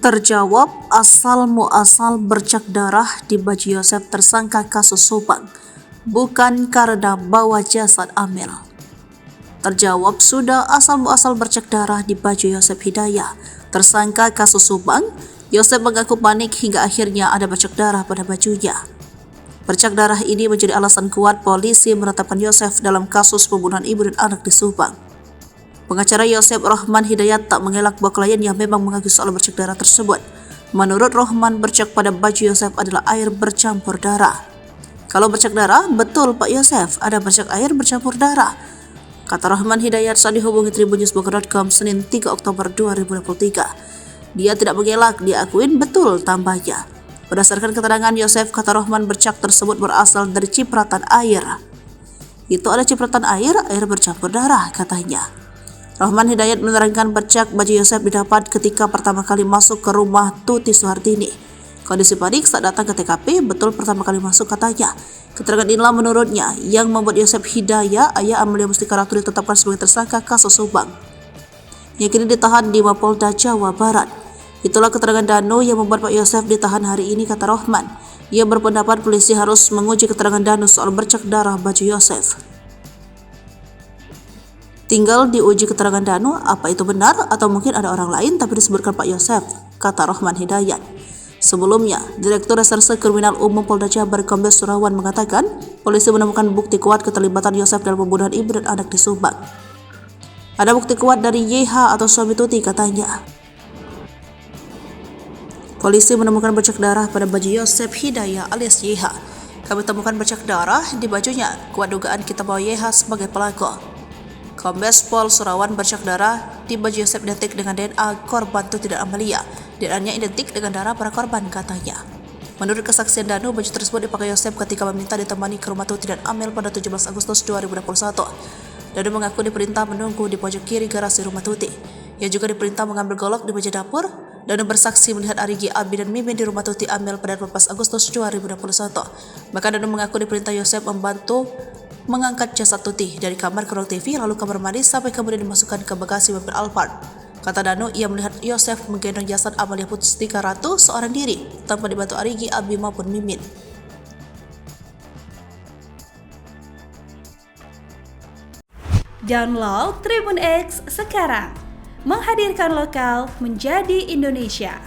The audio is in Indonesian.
Terjawab asal muasal bercak darah di baju Yosef tersangka kasus Subang, bukan karena bawa jasad Amel. Terjawab sudah asal muasal bercak darah di baju Yosef Hidayah, tersangka kasus Subang. Yosef mengaku panik hingga akhirnya ada bercak darah pada bajunya. Bercak darah ini menjadi alasan kuat polisi menetapkan Yosef dalam kasus pembunuhan ibu dan anak di Subang. Pengacara Yosef Rohman Hidayat tak mengelak bahwa kliennya memang mengaku soal bercak darah tersebut. Menurut Rohman, bercak pada baju Yosef adalah air bercampur darah. Kalau bercak darah, betul Pak Yosef, ada bercak air bercampur darah, kata Rohman Hidayat saat dihubungi tribunnews.com Senin 3 Oktober 2023. Dia tidak mengelak, dia akuin betul, tambahnya. Berdasarkan keterangan Yosef, kata Rohman, bercak tersebut berasal dari cipratan air. Itu ada cipratan air bercampur darah, katanya. Rohman Hidayat menerangkan bercak baju Yosef didapat ketika pertama kali masuk ke rumah Tuti Suhartini. Kondisi panik saat datang ke TKP, betul pertama kali masuk, katanya. Keterangan inilah menurutnya yang membuat Yosef Hidayah, ayah Amelia Mustika Ratu, ditetapkan sebagai tersangka kasus Subang, yang kini ditahan di Mapolda Jawa Barat. Itulah keterangan Danu yang membuat Pak Yosef ditahan hari ini, kata Rohman. Ia berpendapat polisi harus menguji keterangan Danu soal bercak darah baju Yosef. Tinggal diuji keterangan Danu apa itu benar atau mungkin ada orang lain tapi disebutkan Pak Yosef, kata Rohman Hidayat. Sebelumnya, Direktur Reserse Kriminal Umum Polda Jabar Kombes Surawan mengatakan polisi menemukan bukti kuat keterlibatan Yosef dalam pembunuhan ibu dan anak di Subang. Ada bukti kuat dari YH atau suami Tuti, katanya. Polisi menemukan bercak darah pada baju Yosef Hidayah alias YH. Kami temukan bercak darah di bajunya, kuat dugaan kita bahwa YH sebagai pelaku. Kombes Pol Surawan, bercak darah di baju Yosef identik dengan DNA korban Tuti dan Amelia. DNA-nya identik dengan darah para korban, katanya. Menurut kesaksian Danu, baju tersebut dipakai Yosef ketika meminta ditemani ke rumah Tuti dan Amel pada 17 Agustus 2021. Danu mengaku diperintah menunggu di pojok kiri garasi rumah Tuti. Ia juga diperintah mengambil golok di meja dapur. Danu bersaksi melihat Arigi, Abi, dan Mimin di rumah Tuti Amel pada 12 Agustus 2021. Maka Danu mengaku diperintah Yosef membantu mengangkat jasad Tuti dari kamar ke ruang TV lalu kamar mandi sampai kemudian dimasukkan ke bagasi mobil Alphard. Kata Danu, ia melihat Yosef menggendong jasad Amelia Mustika Ratu seorang diri tanpa dibantu Arigi, Abi maupun Mimin. Download Tribun X sekarang, menghadirkan lokal menjadi Indonesia.